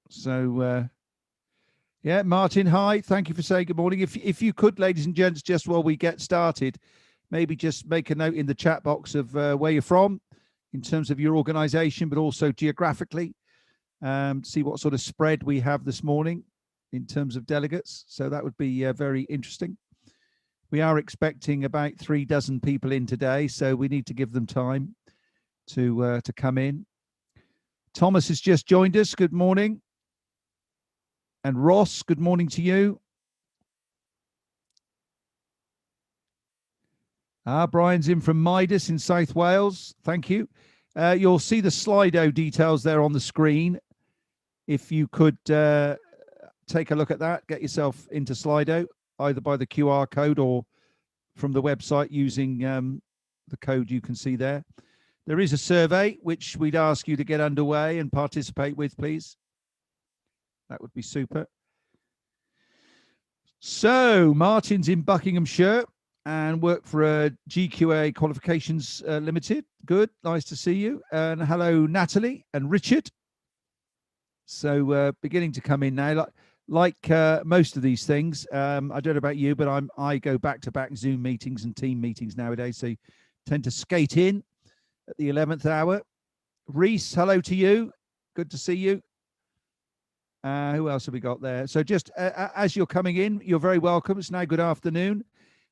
So, yeah, Martin, hi. Thank you for saying good morning. If you could, ladies and gents, just while we get started, maybe just make a note in the chat box of where you're from in terms of your organisation, but also geographically. See what sort of spread we have this morning in terms of delegates. So that would be very interesting. We are expecting about 36 people in today, so we need to give them time to come in. Thomas has just joined us. Good morning. And Ross, good morning to you. Brian's in from Midas in South Wales. Thank you. You'll see the Slido details there on the screen. If you could take a look at that, get yourself into Slido, either by the QR code or from the website using the code you can see there. There is a survey which we'd ask you to get underway and participate with, please. That would be super. So Martin's in Buckinghamshire and work for a GQA Qualifications Limited. Good, nice to see you. And hello, Natalie and Richard. So beginning to come in now. Like most of these things, I don't know about you, but I go back-to-back Zoom meetings and team meetings nowadays, so tend to skate in at the 11th hour. Reese, hello to you. Good to see you. Who else have we got there? So just as you're coming in, you're very welcome. It's now good afternoon.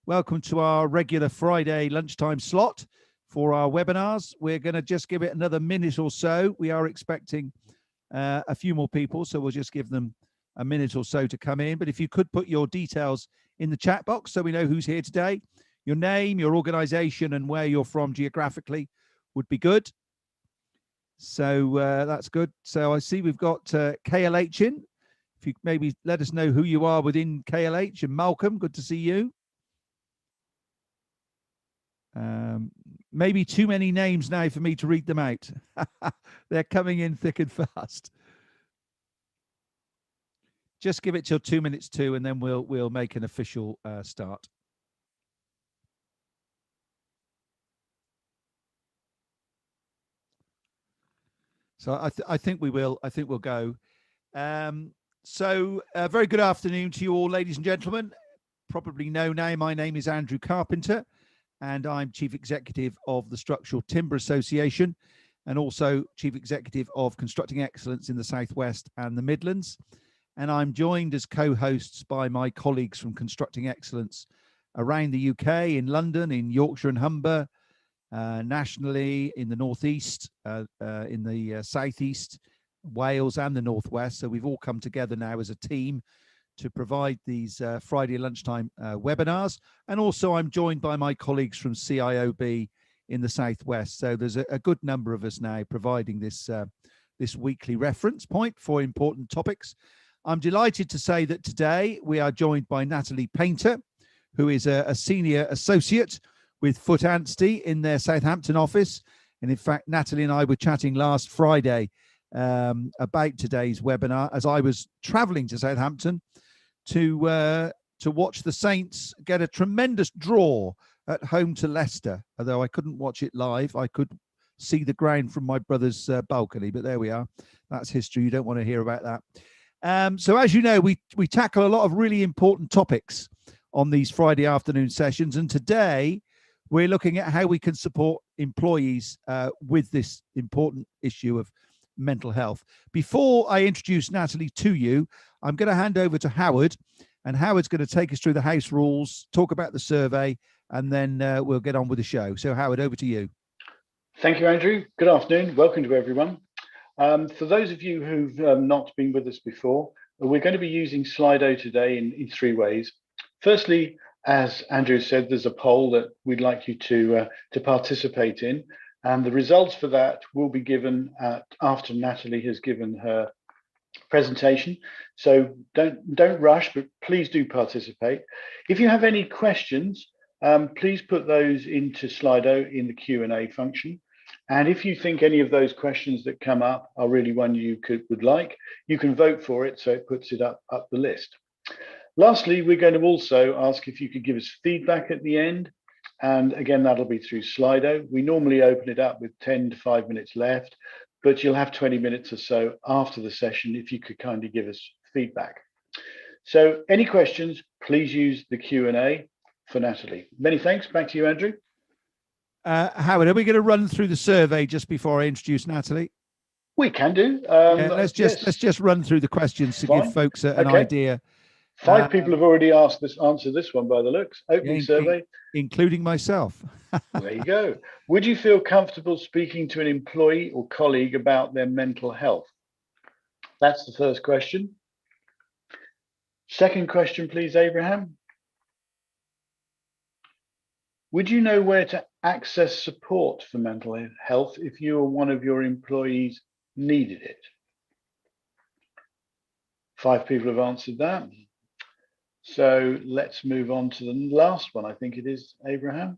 Welcome to our regular Friday lunchtime slot for our webinars. We're going to just give it another minute or so. We are expecting a few more people, so we'll just give them a minute or so to come in. But if you could put your details in the chat box so we know who's here today, your name, your organization, and where you're from geographically would be good. So that's good. So I see we've got KLH in. If you maybe let us know who you are within KLH. And Malcolm, good to see you. Maybe too many names now for me to read them out. They're coming in thick and fast. Just give it till 2 minutes to, and then we'll make an official start. So I think we will. I think we'll go. So very good afternoon to you all, ladies and gentlemen. Probably know now, my name is Andrew Carpenter, and I'm Chief Executive of the Structural Timber Association, and also Chief Executive of Constructing Excellence in the Southwest and the Midlands. And I'm joined as co-hosts by my colleagues from Constructing Excellence around the UK, in London, in Yorkshire and Humber, nationally, in the Northeast, in the Southeast, Wales and the Northwest. So we've all come together now as a team to provide these Friday lunchtime webinars. And also I'm joined by my colleagues from CIOB in the Southwest. So there's a good number of us now providing this, this weekly reference point for important topics. I'm delighted to say that today we are joined by Natalie Painter, who is a senior associate with Foot Anstey in their Southampton office. And in fact, Natalie and I were chatting last Friday about today's webinar as I was traveling to Southampton to watch the Saints get a tremendous draw at home to Leicester. Although I couldn't watch it live, I could see the ground from my brother's balcony, but there we are. That's history. You don't want to hear about that. So as you know, we tackle a lot of really important topics on these Friday afternoon sessions. And today we're looking at how we can support employees with this important issue of mental health. Before I introduce Natalie to you, I'm going to hand over to Howard, and Howard's going to take us through the house rules, talk about the survey, and then we'll get on with the show. So Howard, over to you. Thank you, Andrew. Good afternoon. Welcome to everyone. For those of you who've not been with us before, we're going to be using Slido today in three ways. Firstly, as Andrew said, there's a poll that we'd like you to participate in, and the results for that will be given after Natalie has given her presentation. So don't rush, but please do participate. If you have any questions, please put those into Slido in the Q&A function. And if you think any of those questions that come up are really one you would like, you can vote for it, so it puts it up the list. Lastly, we're going to also ask if you could give us feedback at the end. And again, that'll be through Slido. We normally open it up with 10 to 5 minutes left, but you'll have 20 minutes or so after the session if you could kindly give us feedback. So any questions, please use the Q&A for Natalie. Many thanks. Back to you, Andrew. Howard, are we going to run through the survey just before I introduce Natalie? We can do. Let's just run through the questions to give folks an idea. 5 people have already answered this one by the looks. Opening survey. Including myself. There you go. Would you feel comfortable speaking to an employee or colleague about their mental health? That's the first question. Second question, please, Abraham. Would you know where to access support for mental health if you or one of your employees needed it? 5 people have answered that. So let's move on to the last one. I think it is, Abraham.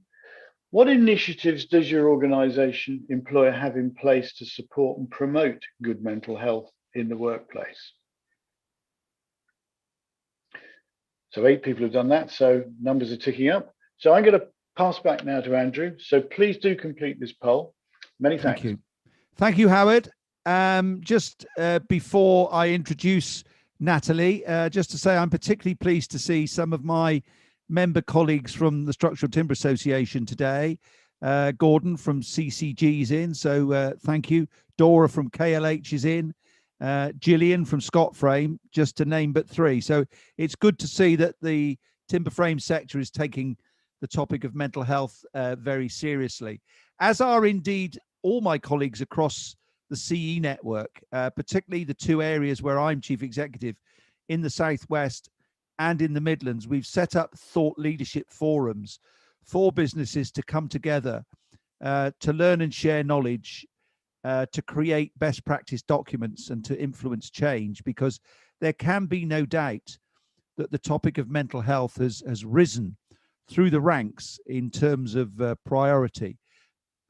What initiatives does your organization employer have in place to support and promote good mental health in the workplace? So 8 people have done that. So numbers are ticking up. So I'm going to pass back now to Andrew. So please do complete this poll. Many thanks. Thank you. Thank you, Howard. Just before I introduce Natalie, just to say I'm particularly pleased to see some of my member colleagues from the Structural Timber Association today. Gordon from CCG is in, so thank you. Dora from KLH is in. Gillian from Scott Frame, just to name but 3. So it's good to see that the timber frame sector is taking the topic of mental health very seriously, as are indeed all my colleagues across the CE network, particularly the 2 areas where I'm chief executive in the Southwest and in the Midlands. We've set up thought leadership forums for businesses to come together to learn and share knowledge, to create best practice documents and to influence change, because there can be no doubt that the topic of mental health has risen through the ranks in terms of priority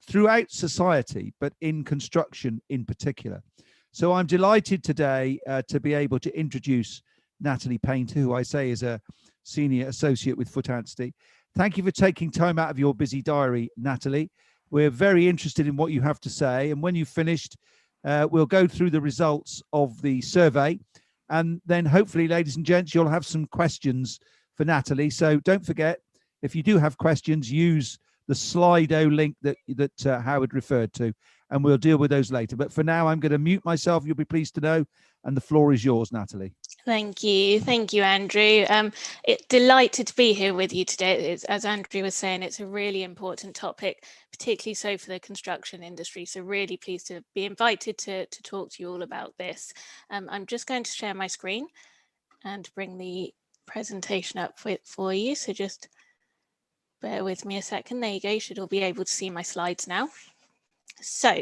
throughout society, but in construction in particular. So I'm delighted today to be able to introduce Natalie Painter, who I say is a senior associate with Foot Anstey. Thank you for taking time out of your busy diary, Natalie. We're very interested in what you have to say. And when you've finished, we'll go through the results of the survey. And then hopefully, ladies and gents, you'll have some questions for Natalie. So don't forget, if you do have questions, use the Slido link that Howard referred to, and we'll deal with those later. But for now, I'm going to mute myself, you'll be pleased to know, and the floor is yours, Natalie. Thank you, Andrew. Delighted to be here with you today. As Andrew was saying, it's a really important topic, particularly so for the construction industry. So really pleased to be invited to talk to you all about this. I'm just going to share my screen and bring the presentation up for you. So just bear with me a second. There you go. You should all be able to see my slides now. So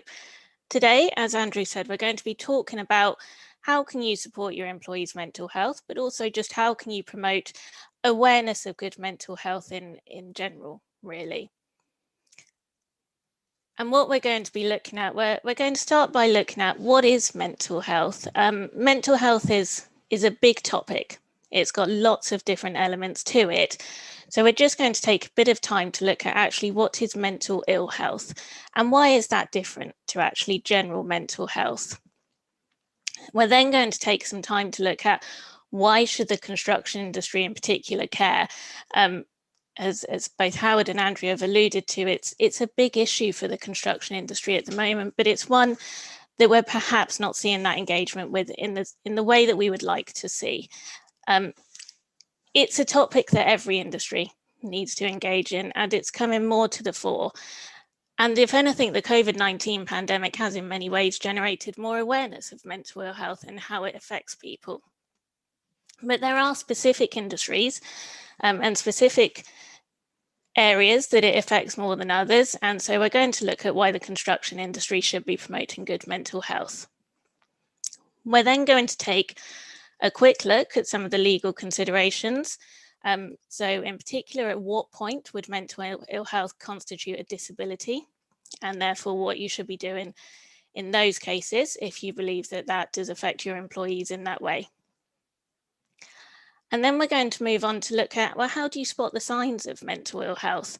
today, as Andrew said, we're going to be talking about how can you support your employees' mental health, but also just how can you promote awareness of good mental health in general, really. And what we're going to be looking at, we're going to start by looking at what is mental health. Mental health is a big topic. It's got lots of different elements to it. So we're just going to take a bit of time to look at actually what is mental ill health and why is that different to actually general mental health. We're then going to take some time to look at why should the construction industry in particular care. As both Howard and Andrew have alluded to, it's a big issue for the construction industry at the moment, but it's one that we're perhaps not seeing that engagement with in the way that we would like to see. It's a topic that every industry needs to engage in, and it's coming more to the fore. And if anything, the COVID-19 pandemic has in many ways generated more awareness of mental ill health and how it affects people. But there are specific industries and specific areas that it affects more than others. And so we're going to look at why the construction industry should be promoting good mental health. We're then going to take a quick look at some of the legal considerations. So in particular, at what point would mental ill health constitute a disability, and therefore what you should be doing in those cases if you believe that that does affect your employees in that way. And then we're going to move on to look at, well, how do you spot the signs of mental ill health?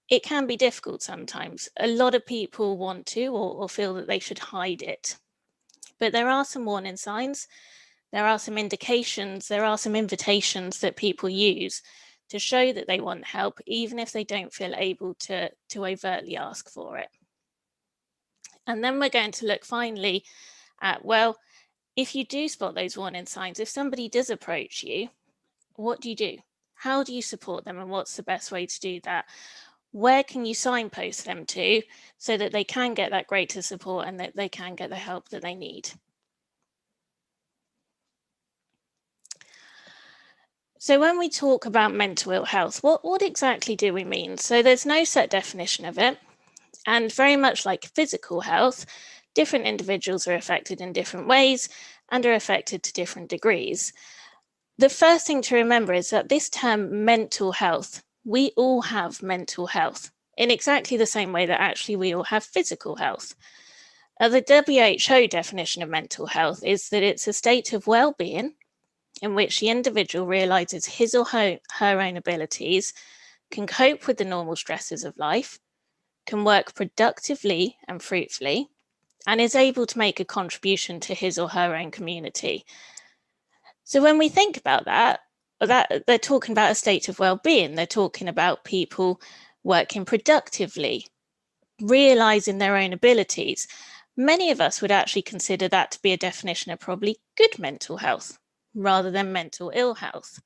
it can be difficult sometimes. A lot of people want to or feel that they should hide it. But there are some warning signs, there are some indications, there are some invitations that people use to show that they want help, even if they don't feel able to overtly ask for it. And then we're going to look finally at, well, if you do spot those warning signs, if somebody does approach you, what do you do? How do you support them, and what's the best way to do that? Where can you signpost them to so that they can get that greater support and that they can get the help that they need? So when we talk about mental ill health, what exactly do we mean? So there's no set definition of it. And very much like physical health, different individuals are affected in different ways and are affected to different degrees. The first thing to remember is that this term mental health, we all have mental health in exactly the same way that actually we all have physical health. The WHO definition of mental health is that it's a state of well-being in which the individual realizes his or her own abilities, can cope with the normal stresses of life, can work productively and fruitfully, and is able to make a contribution to his or her own community. So when we think about that they're talking about a state of well-being. They're talking about people working productively, realizing their own abilities. Many of us would actually consider that to be a definition of probably good mental health rather than mental ill health.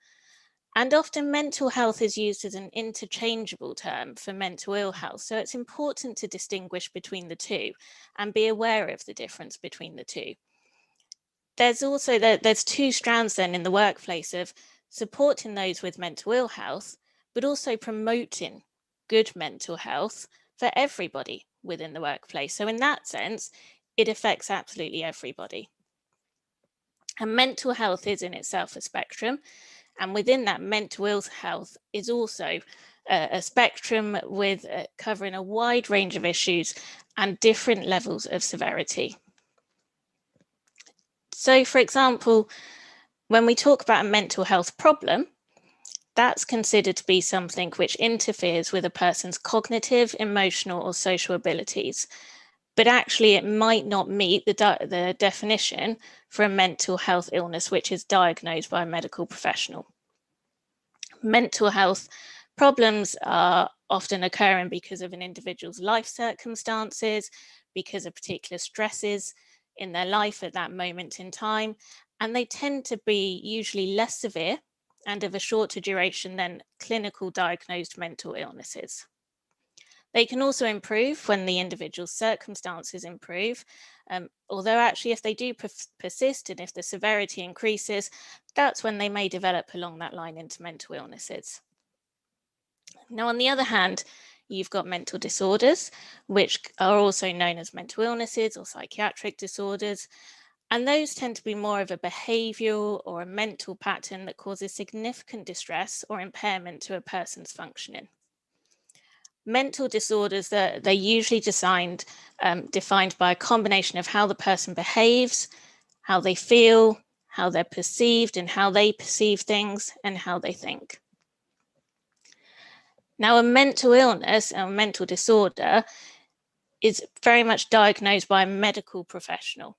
And often mental health is used as an interchangeable term for mental ill health. So it's important to distinguish between the two and be aware of the difference between the two. There's two strands then in the workplace of supporting those with mental ill health, but also promoting good mental health for everybody within the workplace. So in that sense, it affects absolutely everybody. And mental health is in itself a spectrum. And within that, mental ill health is also a spectrum with covering a wide range of issues and different levels of severity. So, for example, when we talk about a mental health problem, that's considered to be something which interferes with a person's cognitive, emotional, or social abilities. But actually, it might not meet the definition for a mental health illness which is diagnosed by a medical professional. Mental health problems are often occurring because of an individual's life circumstances, because of particular stresses in their life at that moment in time, and they tend to be usually less severe and of a shorter duration than clinical diagnosed mental illnesses. They can also improve when the individual's circumstances improve, although actually if they do persist and if the severity increases, that's when they may develop along that line into mental illnesses. Now, on the other hand, you've got mental disorders, which are also known as mental illnesses or psychiatric disorders, and those tend to be more of a behavioural or a mental pattern that causes significant distress or impairment to a person's functioning. Mental disorders, they're usually defined by a combination of how the person behaves, how they feel, how they're perceived and how they perceive things, and how they think. Now, a mental illness or mental disorder is very much diagnosed by a medical professional.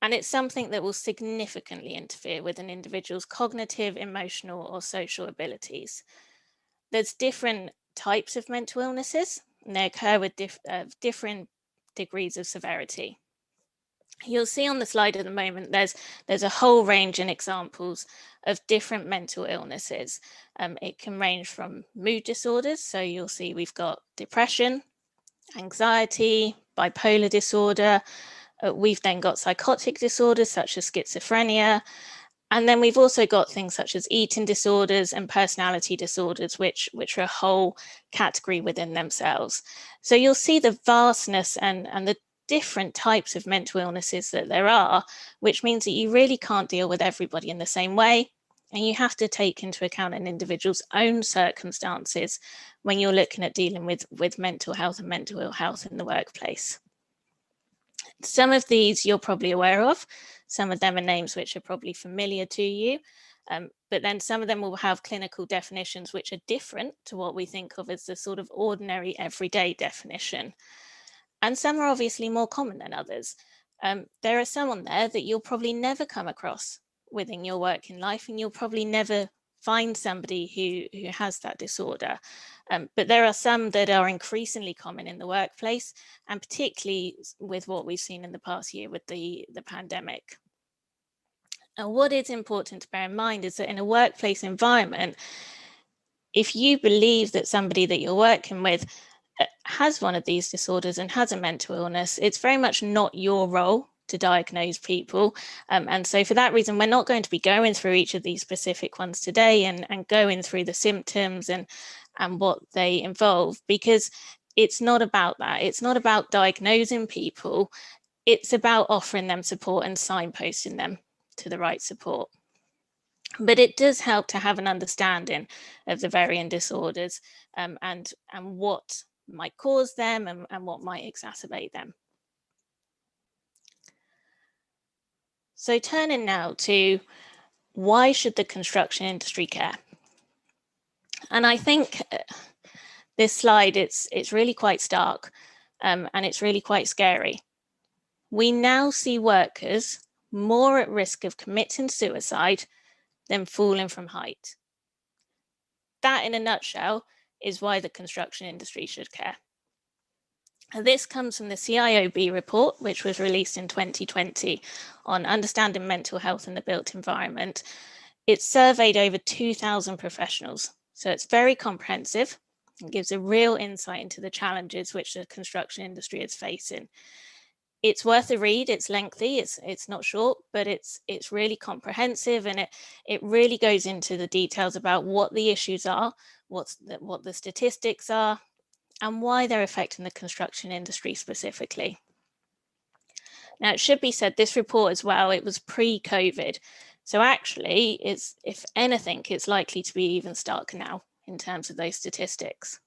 And it's something that will significantly interfere with an individual's cognitive, emotional, or social abilities. There's different types of mental illnesses, and they occur with different degrees of severity. You'll see on the slide at the moment, there's a whole range and examples of different mental illnesses. It can range from mood disorders. So you'll see we've got depression, anxiety, bipolar disorder. We've then got psychotic disorders such as schizophrenia. And then we've also got things such as eating disorders and personality disorders, which are a whole category within themselves. So you'll see the vastness and the different types of mental illnesses that there are, which means that you really can't deal with everybody in the same way. And you have to take into account an individual's own circumstances when you're looking at dealing with mental health and mental ill health in the workplace. Some of these you're probably aware of. Some of them are names which are probably familiar to you, but then some of them will have clinical definitions which are different to what we think of as the sort of ordinary everyday definition. And some are obviously more common than others. There are some on there that you'll probably never come across within your working life, and you'll probably never find somebody who has that disorder. But there are some that are increasingly common in the workplace, and particularly with what we've seen in the past year with the pandemic. And what is important to bear in mind is that in a workplace environment, if you believe that somebody that you're working with has one of these disorders and has a mental illness, it's very much not your role to diagnose people. And so for that reason, we're not going to be going through each of these specific ones today and going through the symptoms and what they involve, because it's not about that. It's not about diagnosing people. It's about offering them support and signposting them to the right support. But it does help to have an understanding of the varying disorders and what might cause them and what might exacerbate them. So turning now to why should the construction industry care? And I think this slide, it's really quite stark and it's really quite scary. We now see workers more at risk of committing suicide than falling from height. That, in a nutshell, is why the construction industry should care. This comes from the CIOB report, which was released in 2020 on understanding mental health in the built environment. It surveyed over 2,000 professionals, so it's very comprehensive and gives a real insight into the challenges which the construction industry is facing. It's worth a read. It's lengthy. It's not short, but it's really comprehensive, and it really goes into the details about what the issues are, what the statistics are, and why they're affecting the construction industry specifically. Now, it should be said, this report as well, it was pre-COVID, so actually, if anything, it's likely to be even starker now in terms of those statistics.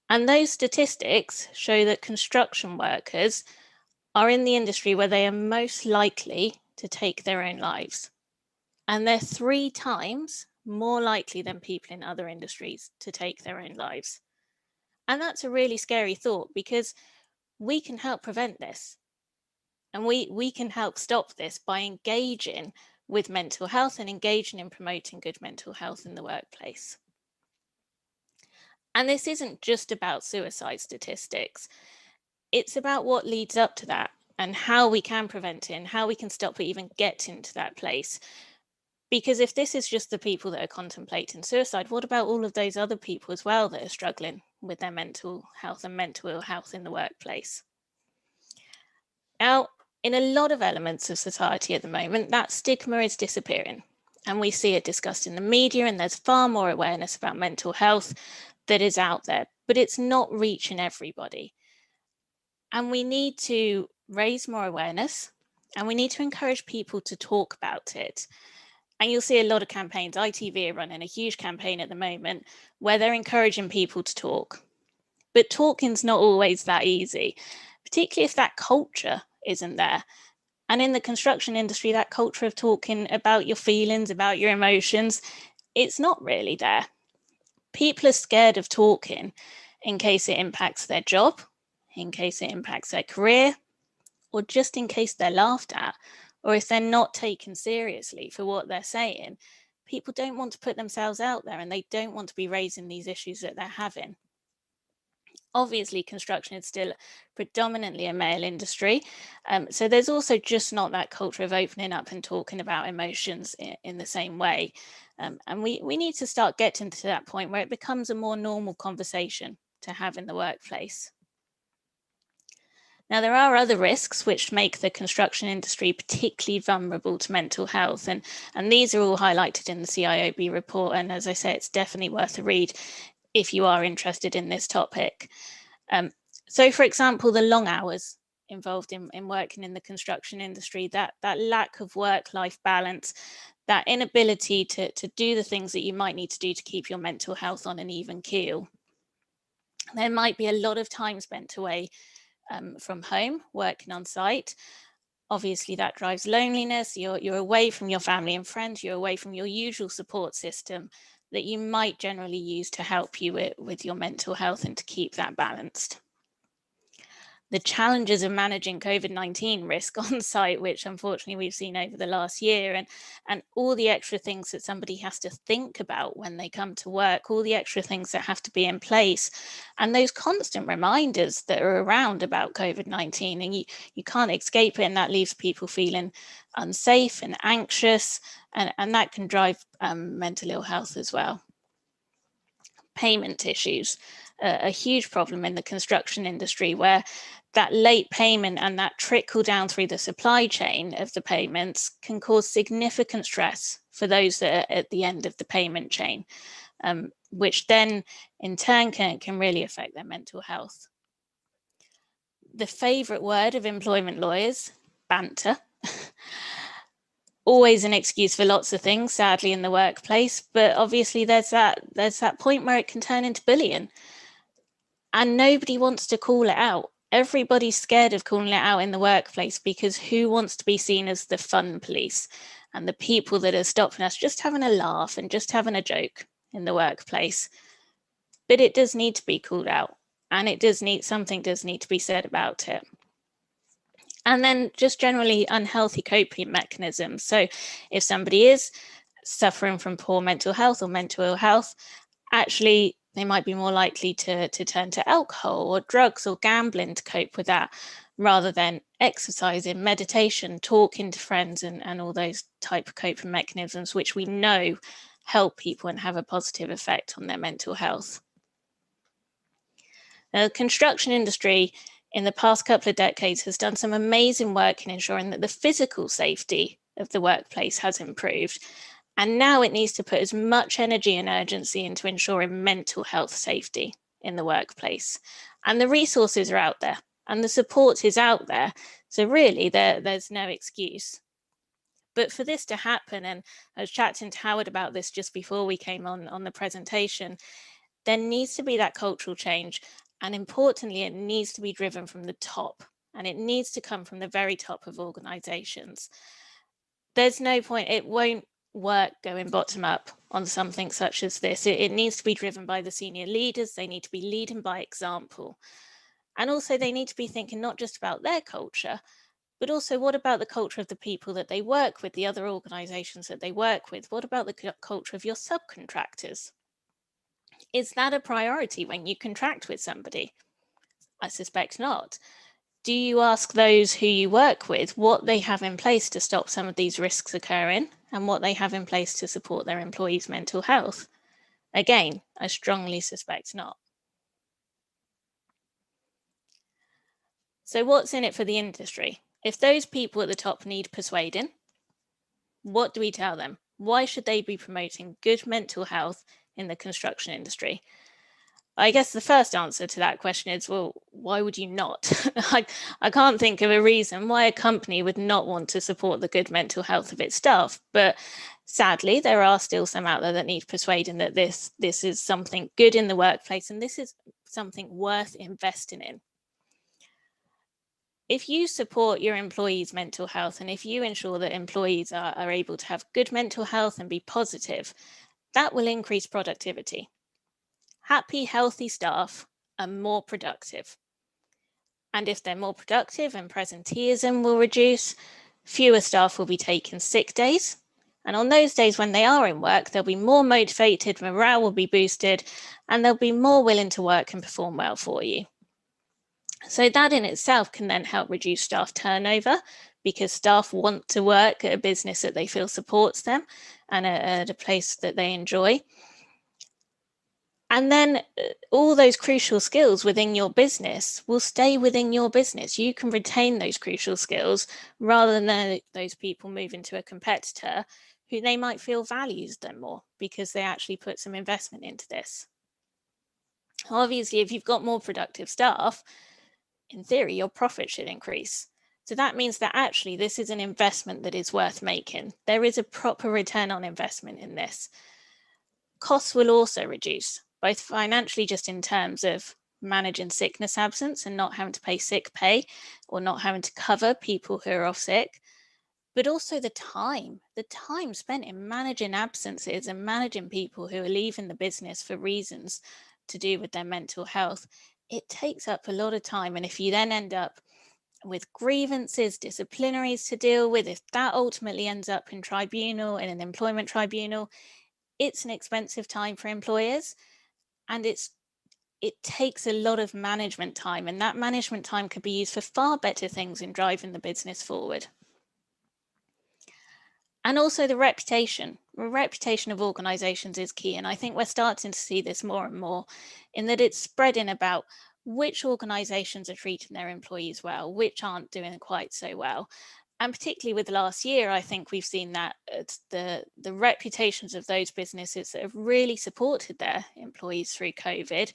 And those statistics show that construction workers are in the industry where they are most likely to take their own lives. And they're 3 times more likely than people in other industries to take their own lives. And that's a really scary thought, because we can help prevent this. And we can help stop this by engaging with mental health and engaging in promoting good mental health in the workplace. And this isn't just about suicide statistics. It's about what leads up to that and how we can prevent it and how we can stop it even getting to that place. Because if this is just the people that are contemplating suicide, what about all of those other people as well that are struggling with their mental health and mental ill health in the workplace? Now, in a lot of elements of society at the moment, that stigma is disappearing. And we see it discussed in the media, and there's far more awareness about mental health that is out there, but it's not reaching everybody. And we need to raise more awareness, and we need to encourage people to talk about it. And you'll see a lot of campaigns. ITV are running a huge campaign at the moment where they're encouraging people to talk. But talking's not always that easy, particularly if that culture isn't there. And in the construction industry, that culture of talking about your feelings, about your emotions, it's not really there. People are scared of talking in case it impacts their job, in case it impacts their career, or just in case they're laughed at, or if they're not taken seriously for what they're saying. People don't want to put themselves out there, and they don't want to be raising these issues that they're having. Obviously, construction is still predominantly a male industry. So there's also just not that culture of opening up and talking about emotions in the same way. And we need to start getting to that point where it becomes a more normal conversation to have in the workplace. Now, there are other risks which make the construction industry particularly vulnerable to mental health, and these are all highlighted in the CIOB report. And as I say, it's definitely worth a read if you are interested in this topic. So, for example, the long hours involved in working in the construction industry, that lack of work-life balance, that inability to do the things that you might need to do to keep your mental health on an even keel. There might be a lot of time spent away from home, working on site. Obviously, that drives loneliness. You're away from your family and friends. You're away from your usual support system that you might generally use to help you with your mental health and to keep that balanced. The challenges of managing COVID-19 risk on site, which unfortunately we've seen over the last year, and all the extra things that somebody has to think about when they come to work, all the extra things that have to be in place, and those constant reminders that are around about COVID-19, and you can't escape it, and that leaves people feeling unsafe and anxious, and that can drive mental ill health as well. Payment issues, a huge problem in the construction industry, where that late payment and that trickle down through the supply chain of the payments can cause significant stress for those that are at the end of the payment chain, which then in turn can really affect their mental health. The favorite word of employment lawyers, banter. Always an excuse for lots of things, sadly, in the workplace, but obviously there's that point where it can turn into bullying, and nobody wants to call it out. Everybody's scared of calling it out in the workplace, because who wants to be seen as the fun police and the people that are stopping us just having a laugh and just having a joke in the workplace? But it does need to be called out, and something does need to be said about it. And then just generally unhealthy coping mechanisms. So if somebody is suffering from poor mental health or mental ill health, actually they might be more likely to turn to alcohol or drugs or gambling to cope with that, rather than exercising, meditation, talking to friends, and all those type of coping mechanisms, which we know help people and have a positive effect on their mental health. Now, the construction industry in the past couple of decades has done some amazing work in ensuring that the physical safety of the workplace has improved. And now it needs to put as much energy and urgency into ensuring mental health safety in the workplace. And the resources are out there and the support is out there. So really there's no excuse. But for this to happen, and I was chatting to Howard about this just before we came on the presentation, there needs to be that cultural change. And importantly, it needs to be driven from the top, and it needs to come from the very top of organizations. There's no point, it won't work going bottom up on something such as this. It needs to be driven by the senior leaders. They need to be leading by example. And also they need to be thinking not just about their culture, but also what about the culture of the people that they work with, the other organizations that they work with? What about the culture of your subcontractors? Is that a priority when you contract with somebody? I suspect not. Do you ask those who you work with what they have in place to stop some of these risks occurring, and what they have in place to support their employees' mental health? Again, I strongly suspect not. So what's in it for the industry? If those people at the top need persuading, what do we tell them? Why should they be promoting good mental health in the construction industry? I guess the first answer to that question is, well, why would you not? I can't think of a reason why a company would not want to support the good mental health of its staff. But sadly, there are still some out there that need persuading that this is something good in the workplace, and this is something worth investing in. If you support your employees' mental health, and if you ensure that employees are able to have good mental health and be positive, that will increase productivity. Happy, healthy staff are more productive. And if they're more productive and presenteeism will reduce, fewer staff will be taking sick days. And on those days when they are in work, they'll be more motivated, morale will be boosted, and they'll be more willing to work and perform well for you. So that in itself can then help reduce staff turnover, because staff want to work at a business that they feel supports them and at a place that they enjoy. And then all those crucial skills within your business will stay within your business. You can retain those crucial skills rather than those people moving to a competitor who they might feel values them more because they actually put some investment into this. Obviously, if you've got more productive staff, in theory, your profit should increase. So that means that actually this is an investment that is worth making. There is a proper return on investment in this. Costs will also reduce, both financially, just in terms of managing sickness absence and not having to pay sick pay or not having to cover people who are off sick, but also the time spent in managing absences and managing people who are leaving the business for reasons to do with their mental health. It takes up a lot of time. And if you then end up with grievances, disciplinaries to deal with, if that ultimately ends up in an employment tribunal, it's an expensive time for employers, and it takes a lot of management time, and that management time could be used for far better things in driving the business forward. And also the reputation of organizations is key. And I think we're starting to see this more and more, in that it's spreading about which organizations are treating their employees well, which aren't doing quite so well. And particularly with last year, I think we've seen that the reputations of those businesses that have really supported their employees through COVID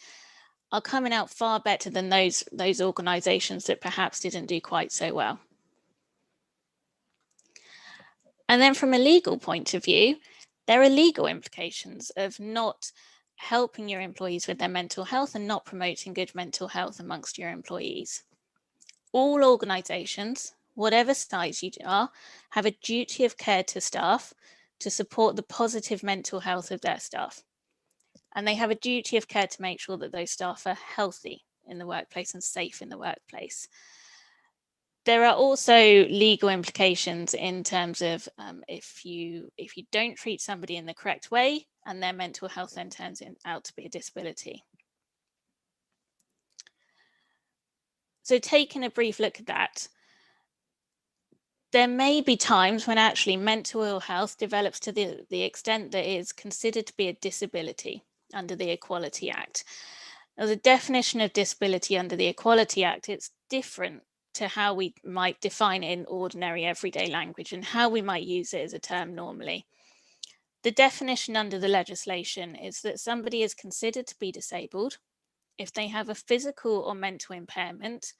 are coming out far better than those organizations that perhaps didn't do quite so well. And then from a legal point of view, there are legal implications of not helping your employees with their mental health and not promoting good mental health amongst your employees. All organizations, whatever size you are, have a duty of care to staff to support the positive mental health of their staff. And they have a duty of care to make sure that those staff are healthy in the workplace and safe in the workplace. There are also legal implications in terms of if you don't treat somebody in the correct way and their mental health then turns out to be a disability. So taking a brief look at that, there may be times when actually mental ill health develops to the extent that it is considered to be a disability under the Equality Act. Now, the definition of disability under the Equality Act, it's different to how we might define it in ordinary everyday language and how we might use it as a term normally. The definition under the legislation is that somebody is considered to be disabled if they have a physical or mental impairment,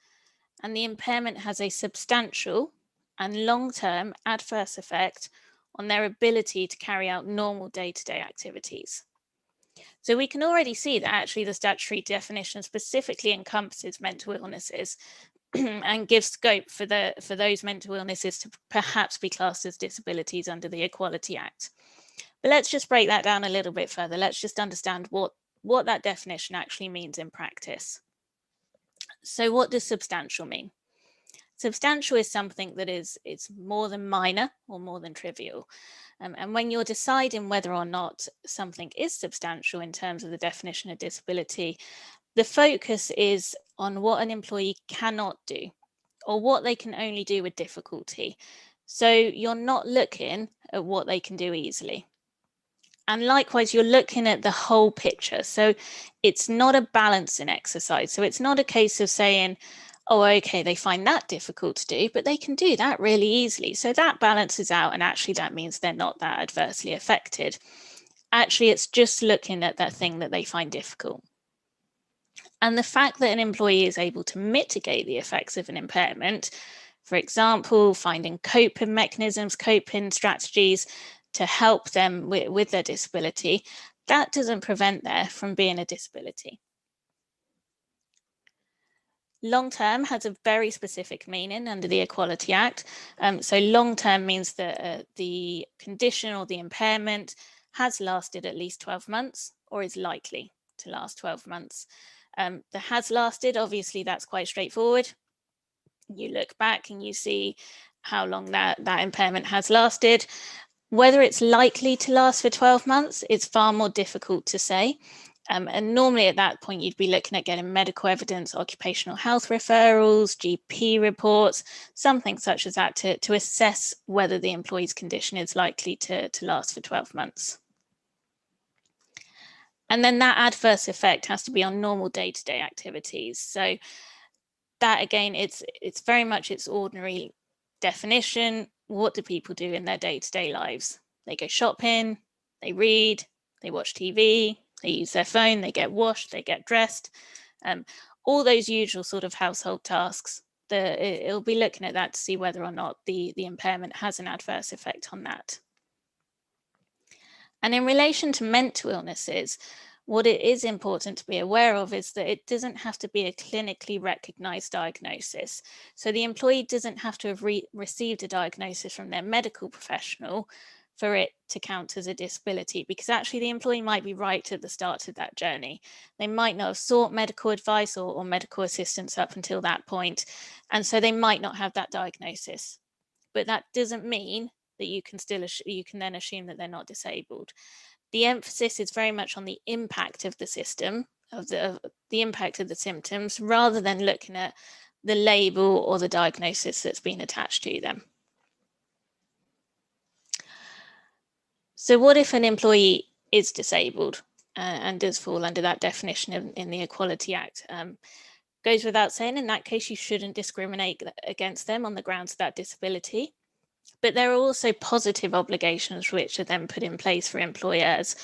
and the impairment has a substantial and long-term adverse effect on their ability to carry out normal day-to-day activities. So we can already see that actually the statutory definition specifically encompasses mental illnesses and gives scope for those mental illnesses to perhaps be classed as disabilities under the Equality Act. But let's just break that down a little bit further. Let's just understand what that definition actually means in practice. So what does substantial mean? Substantial is something that it's more than minor or more than trivial. And when you're deciding whether or not something is substantial in terms of the definition of disability, the focus is on what an employee cannot do or what they can only do with difficulty. So you're not looking at what they can do easily. And likewise, you're looking at the whole picture. So it's not a balancing exercise. So it's not a case of saying, oh, okay, they find that difficult to do, but they can do that really easily. So that balances out, and actually that means they're not that adversely affected. Actually, it's just looking at that thing that they find difficult. And the fact that an employee is able to mitigate the effects of an impairment, for example, finding coping mechanisms, coping strategies to help them with their disability, that doesn't prevent there from being a disability. Long-term has a very specific meaning under the Equality Act. So long-term means that the condition or the impairment has lasted at least 12 months or is likely to last 12 months. The has lasted, obviously, that's quite straightforward. You look back and you see how long that impairment has lasted. Whether it's likely to last for 12 months is far more difficult to say. And normally at that point, you'd be looking at getting medical evidence, occupational health referrals, GP reports, something such as that to assess whether the employee's condition is likely to last for 12 months. And then that adverse effect has to be on normal day-to-day activities. So that, again, it's very much its ordinary definition. What do people do in their day-to-day lives? They go shopping, they read, they watch TV, they use their phone, they get washed, they get dressed, all those usual sort of household tasks. It'll be looking at that to see whether or not the impairment has an adverse effect on that. And in relation to mental illnesses, What it is important to be aware of is that it doesn't have to be a clinically recognized diagnosis. So the employee doesn't have to have received a diagnosis from their medical professional for it to count as a disability, because actually the employee might be right at the start of that journey. They might not have sought medical advice or medical assistance up until that point, and so they might not have that diagnosis. But that doesn't mean that you can then assume that they're not disabled. The emphasis is very much on the impact of the system, of the impact of the symptoms, rather than looking at the label or the diagnosis that's been attached to them. So what if an employee is disabled and does fall under that definition in the Equality Act? Goes without saying, in that case, you shouldn't discriminate against them on the grounds of that disability. But there are also positive obligations which are then put in place for employers.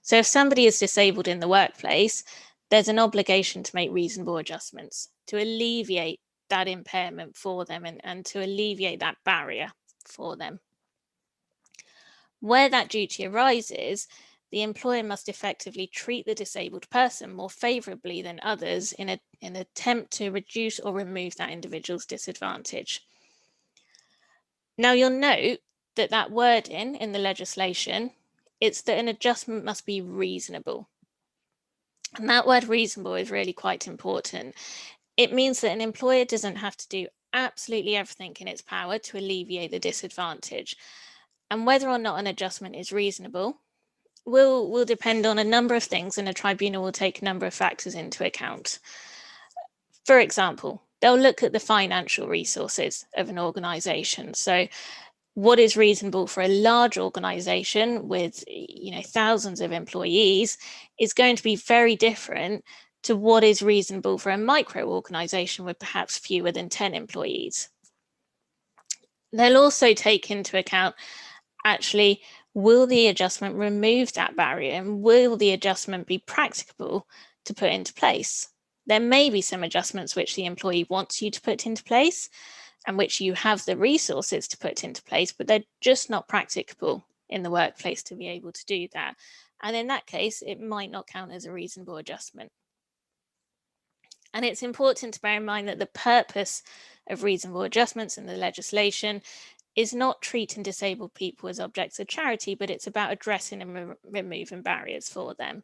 So if somebody is disabled in the workplace, there's an obligation to make reasonable adjustments to alleviate that impairment for them and to alleviate that barrier for them. Where that duty arises, the employer must effectively treat the disabled person more favourably than others in an attempt to reduce or remove that individual's disadvantage. Now, you'll note that that wording in the legislation, it's that an adjustment must be reasonable. And that word reasonable is really quite important. It means that an employer doesn't have to do absolutely everything in its power to alleviate the disadvantage. And whether or not an adjustment is reasonable will depend on a number of things, and a tribunal will take a number of factors into account. For example, they'll look at the financial resources of an organisation. So what is reasonable for a large organization with thousands of employees is going to be very different to what is reasonable for a micro organization with perhaps fewer than 10 employees. They'll also take into account, actually, will the adjustment remove that barrier, and will the adjustment be practicable to put into place? There may be some adjustments which the employee wants you to put into place and which you have the resources to put into place, but they're just not practicable in the workplace to be able to do that. And in that case, it might not count as a reasonable adjustment. And it's important to bear in mind that the purpose of reasonable adjustments in the legislation is not treating disabled people as objects of charity, but it's about addressing and removing barriers for them.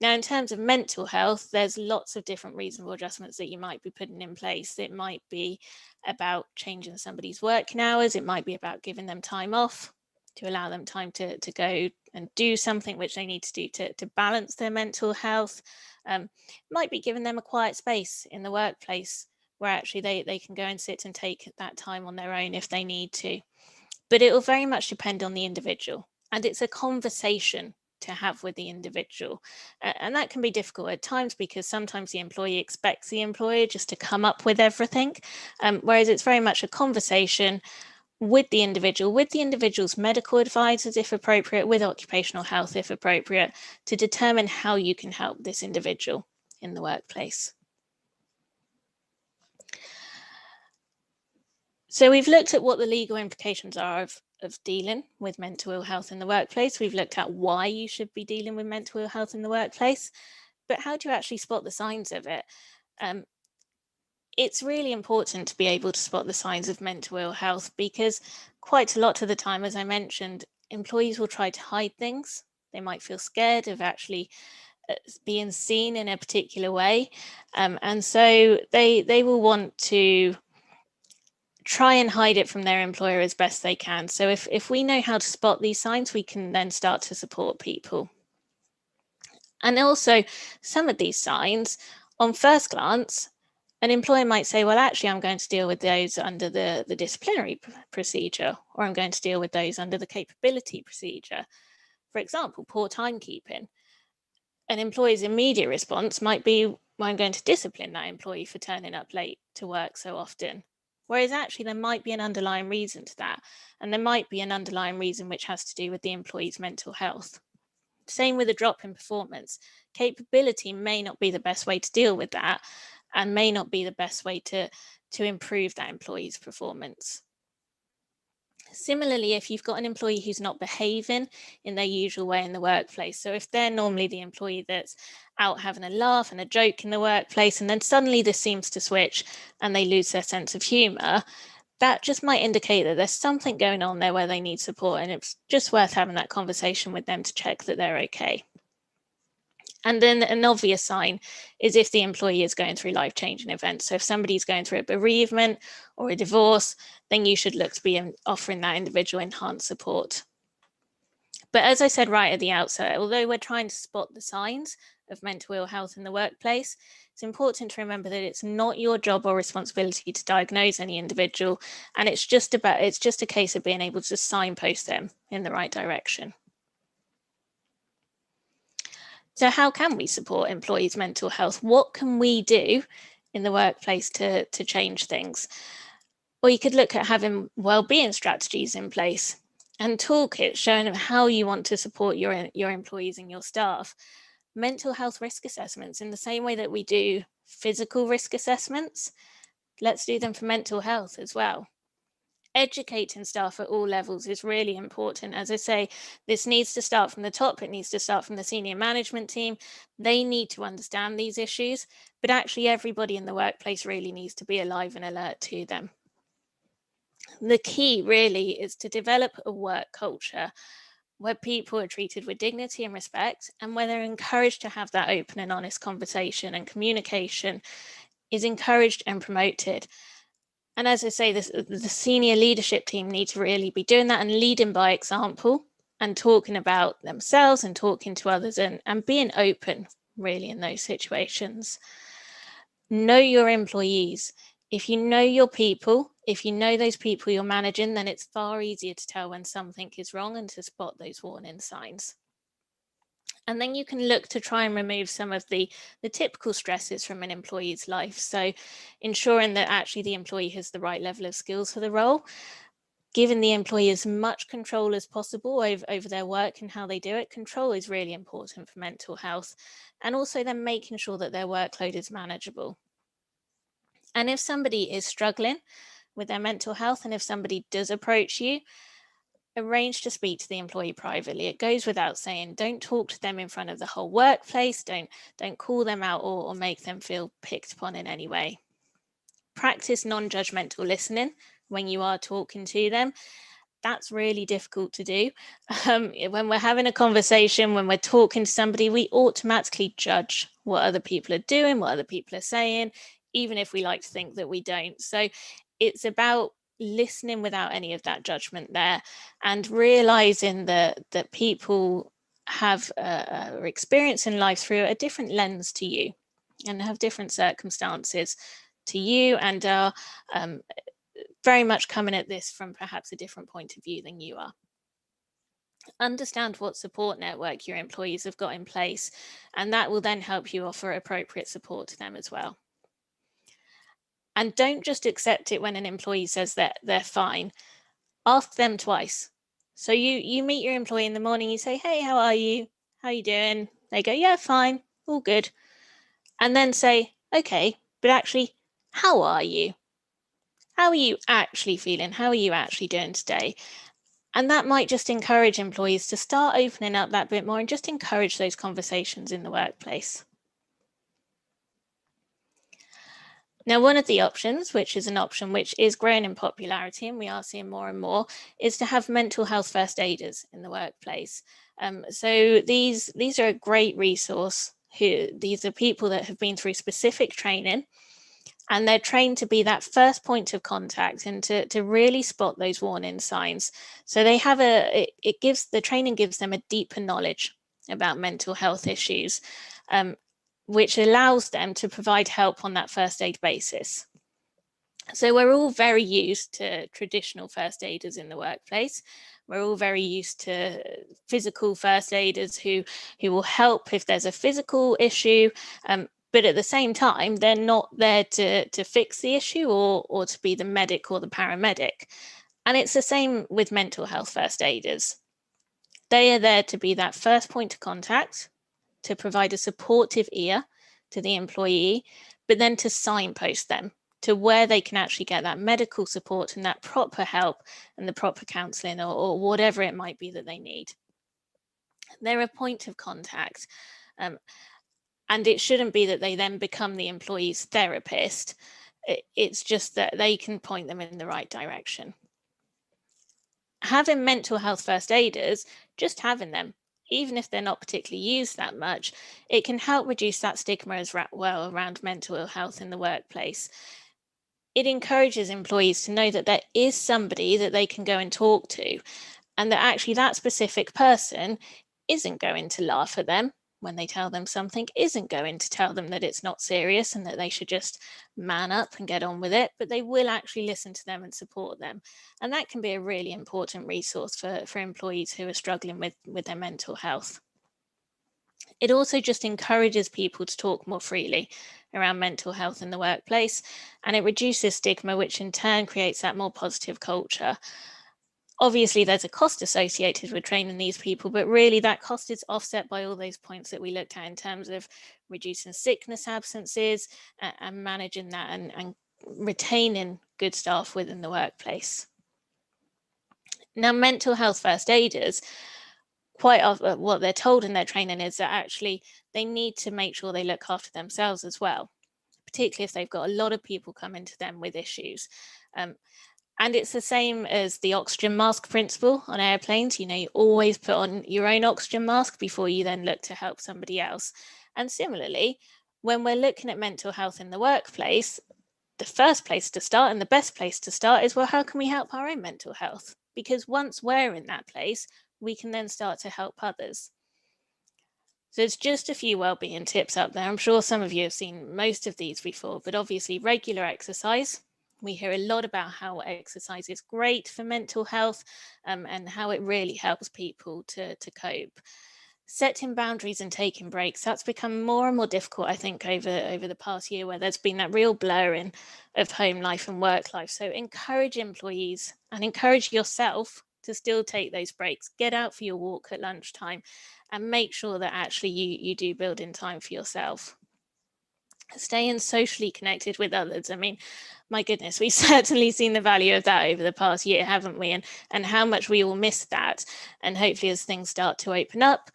Now, in terms of mental health, there's lots of different reasonable adjustments that you might be putting in place. It might be about changing somebody's working hours. It might be about giving them time off to allow them time to go and do something which they need to do to balance their mental health. It might be giving them a quiet space in the workplace where actually they can go and sit and take that time on their own if they need to. But it will very much depend on the individual. And it's a conversation to have with the individual. And that can be difficult at times because sometimes the employee expects the employer just to come up with everything, whereas it's very much a conversation with the individual's medical advisors if appropriate, with occupational health if appropriate, to determine how you can help this individual in the workplace. So we've looked at what the legal implications are of dealing with mental ill health in the workplace. We've looked at why you should be dealing with mental ill health in the workplace, but how do you actually spot the signs of it? It's really important to be able to spot the signs of mental ill health because quite a lot of the time, as I mentioned, employees will try to hide things. They might feel scared of actually being seen in a particular way. And so they will want to try and hide it from their employer as best they can. So if we know how to spot these signs, we can then start to support people. And also, some of these signs, on first glance, an employer might say, well, actually, I'm going to deal with those under the disciplinary procedure, or I'm going to deal with those under the capability procedure. For example, poor timekeeping. An employer's immediate response might be, well, I'm going to discipline that employee for turning up late to work so often. Whereas actually there might be an underlying reason to that. And there might be an underlying reason which has to do with the employee's mental health. Same with a drop in performance. Capability may not be the best way to deal with that and may not be the best way to improve that employee's performance. Similarly, if you've got an employee who's not behaving in their usual way in the workplace, so if they're normally the employee that's out having a laugh and a joke in the workplace, and then suddenly this seems to switch and they lose their sense of humour, that just might indicate that there's something going on there where they need support, and it's just worth having that conversation with them to check that they're okay. And then an obvious sign is if the employee is going through life-changing events. So if somebody's going through a bereavement or a divorce, then you should look to be offering that individual enhanced support. But as I said right at the outset, although we're trying to spot the signs of mental ill health in the workplace, it's important to remember that it's not your job or responsibility to diagnose any individual, and it's just a case of being able to signpost them in the right direction. So how can we support employees' mental health? What can we do in the workplace to change things? Well, you could look at having well-being strategies in place and toolkits showing how you want to support your employees and your staff. Mental health risk assessments, in the same way that we do physical risk assessments, let's do them for mental health as well. Educating staff at all levels is really important. As I say, this needs to start from the top. It needs to start from the senior management team. They need to understand these issues, but actually everybody in the workplace really needs to be alive and alert to them. The key really is to develop a work culture where people are treated with dignity and respect, and where they're encouraged to have that open and honest conversation, and communication is encouraged and promoted. And as I say, the senior leadership team need to really be doing that and leading by example and talking about themselves and talking to others and being open really in those situations. Know your employees. If you know your people, if you know those people you're managing, then it's far easier to tell when something is wrong and to spot those warning signs. And then you can look to try and remove some of the typical stresses from an employee's life. So ensuring that actually the employee has the right level of skills for the role, giving the employee as much control as possible over their work and how they do it. Control is really important for mental health. And also then making sure that their workload is manageable. And if somebody is struggling with their mental health, and if somebody does approach you, arrange to speak to the employee privately. It goes without saying, don't talk to them in front of the whole workplace, don't call them out or make them feel picked upon in any way. Practice non-judgmental listening when you are talking to them. That's really difficult to do. When we're having a conversation, when we're talking to somebody, we automatically judge what other people are doing, what other people are saying, even if we like to think that we don't. So it's about listening without any of that judgment there, and realizing that people have experience in life through a different lens to you and have different circumstances to you, and are very much coming at this from perhaps a different point of view than you are. Understand what support network your employees have got in place, and that will then help you offer appropriate support to them as well. And don't just accept it when an employee says that they're fine. Ask them twice. So you meet your employee in the morning, you say, hey, how are you? How are you doing? They go, yeah, fine, all good. And then say, okay, but actually, how are you? How are you actually feeling? How are you actually doing today? And that might just encourage employees to start opening up that bit more and just encourage those conversations in the workplace. Now, one of the options, which is an option which is growing in popularity and we are seeing more and more, is to have mental health first aiders in the workplace. So these are a great resource. These are people that have been through specific training, and they're trained to be that first point of contact and to really spot those warning signs. So they have the training gives them a deeper knowledge about mental health issues, which allows them to provide help on that first aid basis. So we're all very used to traditional first aiders in the workplace. We're all very used to physical first aiders who will help if there's a physical issue, but at the same time, they're not there to fix the issue or to be the medic or the paramedic. And it's the same with mental health first aiders. They are there to be that first point of contact, to provide a supportive ear to the employee, but then to signpost them to where they can actually get that medical support and that proper help and the proper counselling or whatever it might be that they need. They're a point of contact. And it shouldn't be that they then become the employee's therapist. It's just that they can point them in the right direction. Having mental health first aiders, just having them, even if they're not particularly used that much, it can help reduce that stigma as well around mental health in the workplace. It encourages employees to know that there is somebody that they can go and talk to, and that actually that specific person isn't going to laugh at them when they tell them something, isn't going to tell them that it's not serious and that they should just man up and get on with it, but they will actually listen to them and support them. And that can be a really important resource for employees who are struggling with their mental health. It also just encourages people to talk more freely around mental health in the workplace, and it reduces stigma, which in turn creates that more positive culture. Obviously, there's a cost associated with training these people, but really that cost is offset by all those points that we looked at in terms of reducing sickness absences and managing that and retaining good staff within the workplace. Now, mental health first aiders, quite often what they're told in their training is that actually they need to make sure they look after themselves as well, particularly if they've got a lot of people coming to them with issues. And it's the same as the oxygen mask principle on airplanes. You always put on your own oxygen mask before you then look to help somebody else. And similarly, when we're looking at mental health in the workplace, the first place to start and the best place to start is, well, how can we help our own mental health? Because once we're in that place, we can then start to help others. So it's just a few wellbeing tips up there. I'm sure some of you have seen most of these before, but obviously regular exercise. We hear a lot about how exercise is great for mental health and how it really helps people to cope. Setting boundaries and taking breaks, that's become more and more difficult, I think, over the past year, where there's been that real blurring of home life and work life. So encourage employees and encourage yourself to still take those breaks. Get out for your walk at lunchtime and make sure that actually you do build in time for yourself. Staying socially connected with others. I mean, my goodness, we've certainly seen the value of that over the past year, haven't we? And how much we all miss that. And hopefully as things start to open up,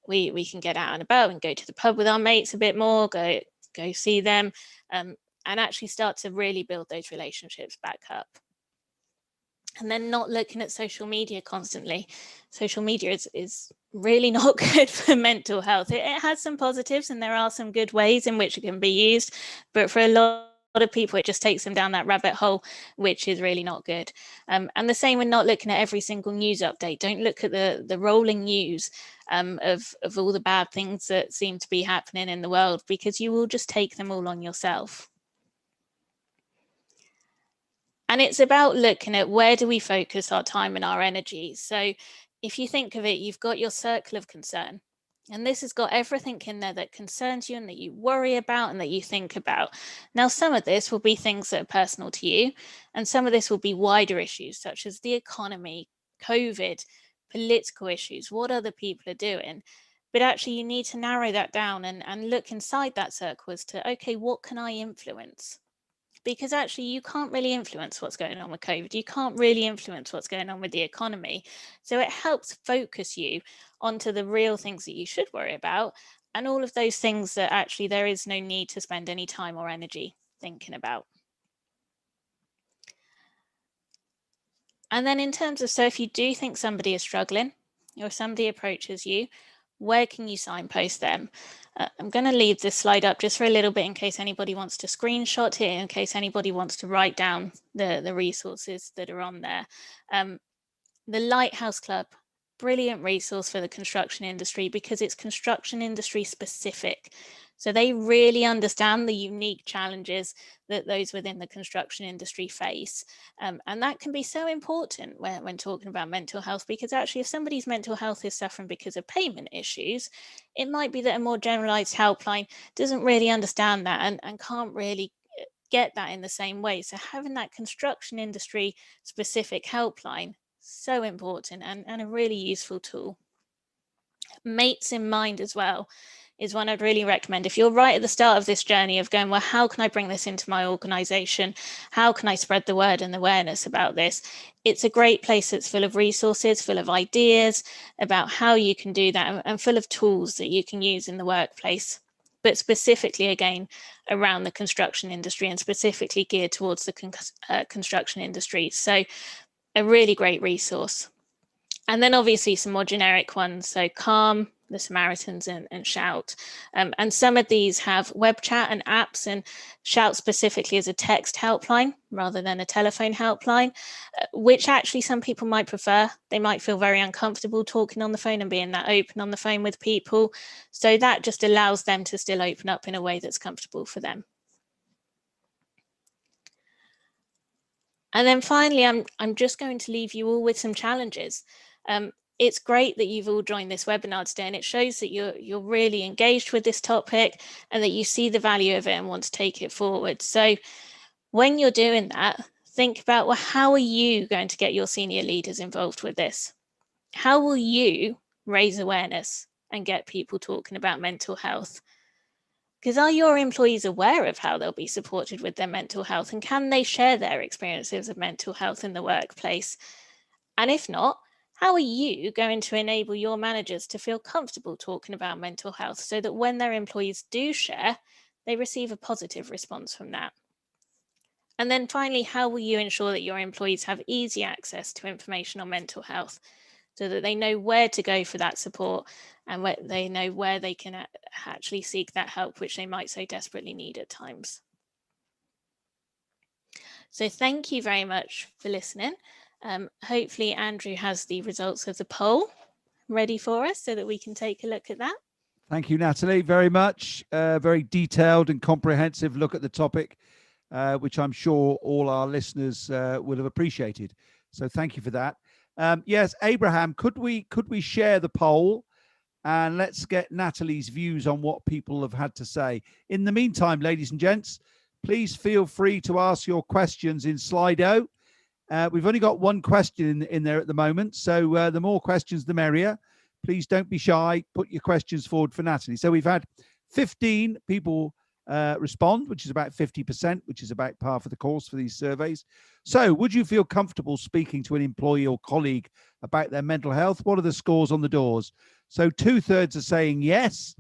we can get out and about and go to the pub with our mates a bit more, go see them, and actually start to really build those relationships back up. And then not looking at social media constantly. Social media is really not good for mental health. It has some positives and there are some good ways in which it can be used, but for a lot of people it just takes them down that rabbit hole, which is really not good. And the same with not looking at every single news update. Don't look at the rolling news of all the bad things that seem to be happening in the world, because you will just take them all on yourself. And it's about looking at where do we focus our time and our energy. So if you think of it, you've got your circle of concern. And this has got everything in there that concerns you and that you worry about and that you think about. Now, some of this will be things that are personal to you, and some of this will be wider issues such as the economy, COVID, political issues, what other people are doing. But actually, you need to narrow that down and look inside that circle as to, okay, what can I influence? Because actually you can't really influence what's going on with COVID. You can't really influence what's going on with the economy. So it helps focus you onto the real things that you should worry about and all of those things that actually there is no need to spend any time or energy thinking about. And then in terms of, so if you do think somebody is struggling or somebody approaches you, where can you signpost them? I'm going to leave this slide up just for a little bit in case anybody wants to screenshot it, in case anybody wants to write down the resources that are on there. The Lighthouse Club, brilliant resource for the construction industry because it's construction industry specific. So they really understand the unique challenges that those within the construction industry face. And that can be so important when talking about mental health, because actually if somebody's mental health is suffering because of payment issues, it might be that a more generalized helpline doesn't really understand that and can't really get that in the same way. So having that construction industry specific helpline, so important and a really useful tool. Mates in mind as well. is one I'd really recommend. If you're right at the start of this journey of going, well, how can I bring this into my organization? How can I spread the word and awareness about this? It's a great place that's full of resources, full of ideas about how you can do that, and full of tools that you can use in the workplace, but specifically, again, around the construction industry and specifically geared towards the construction industry. So a really great resource. And then obviously some more generic ones. So Calm, the Samaritans, and Shout. And some of these have web chat and apps, and Shout specifically is a text helpline rather than a telephone helpline, which actually some people might prefer. They might feel very uncomfortable talking on the phone and being that open on the phone with people. So that just allows them to still open up in a way that's comfortable for them. And then finally, I'm just going to leave you all with some challenges. It's great that you've all joined this webinar today, and it shows that you're really engaged with this topic and that you see the value of it and want to take it forward. So when you're doing that, think about, well, how are you going to get your senior leaders involved with this? How will you raise awareness and get people talking about mental health? Because are your employees aware of how they'll be supported with their mental health, and can they share their experiences of mental health in the workplace? And if not, how are you going to enable your managers to feel comfortable talking about mental health so that when their employees do share, they receive a positive response from that? And then finally, how will you ensure that your employees have easy access to information on mental health so that they know where to go for that support and they know where they can actually seek that help, which they might so desperately need at times? So thank you very much for listening. Hopefully Andrew has the results of the poll ready for us so that we can take a look at that. Thank you, Natalie, very much. Very detailed and comprehensive look at the topic, which I'm sure all our listeners will have appreciated. So thank you for that. Yes, Abraham, could we share the poll, and let's get Natalie's views on what people have had to say. In the meantime, ladies and gents, please feel free to ask your questions in Slido. We've only got one question in there at the moment, so the more questions, the merrier. Please don't be shy. Put your questions forward for Natalie. So we've had 15 people respond, which is about 50%, which is about par for the course for these surveys. So would you feel comfortable speaking to an employee or colleague about their mental health? What are the scores on the doors? So 2/3 are saying yes,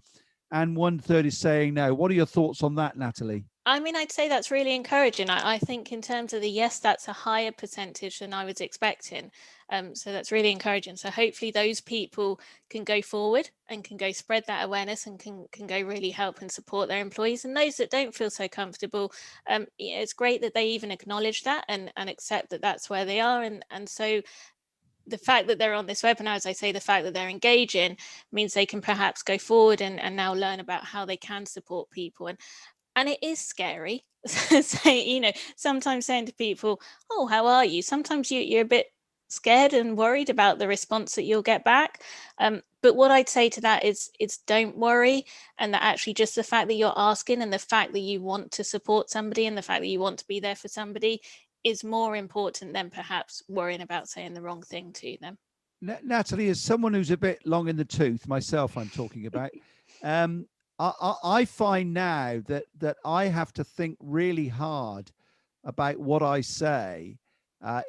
and 1/3 is saying no. What are your thoughts on that, Natalie? I mean, I'd say that's really encouraging. I think in terms of the yes, that's a higher percentage than I was expecting. So that's really encouraging. So hopefully those people can go forward and can go spread that awareness and can go really help and support their employees. And those that don't feel so comfortable, it's great that they even acknowledge that and accept that that's where they are. And so the fact that they're on this webinar, as I say, the fact that they're engaging means they can perhaps go forward and now learn about how they can support people. And it is scary. So, sometimes saying to people, oh, how are you? Sometimes you're a bit scared and worried about the response that you'll get back. But what I'd say to that is don't worry. And that actually just the fact that you're asking and the fact that you want to support somebody and the fact that you want to be there for somebody is more important than perhaps worrying about saying the wrong thing to them. Natalie, as someone who's a bit long in the tooth, myself, I'm talking about, I find now that I have to think really hard about what I say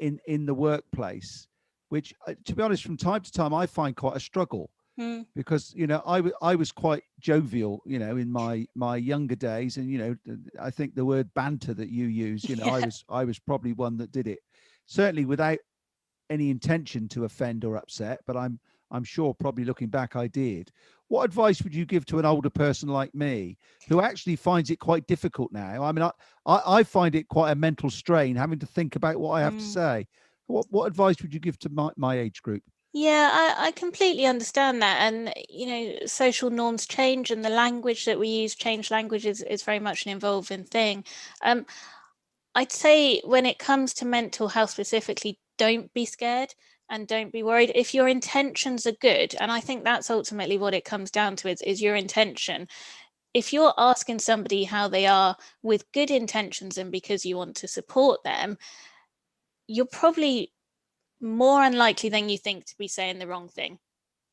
in the workplace, which, to be honest, from time to time, I find quite a struggle. Because I was quite jovial, in my younger days, and I think the word banter that you use, Yeah. I was probably one that did it, certainly without any intention to offend or upset, but I'm sure probably looking back I did. What advice would you give to an older person like me who actually finds it quite difficult now? I mean, I find it quite a mental strain having to think about what I have to say. What advice would you give to my age group? Yeah, I completely understand that. And, social norms change and the language that we use, change language is very much an evolving thing. I'd say when it comes to mental health specifically, don't be scared and don't be worried. If your intentions are good, and I think that's ultimately what it comes down to is your intention. If you're asking somebody how they are with good intentions and because you want to support them, you're probably more unlikely than you think to be saying the wrong thing.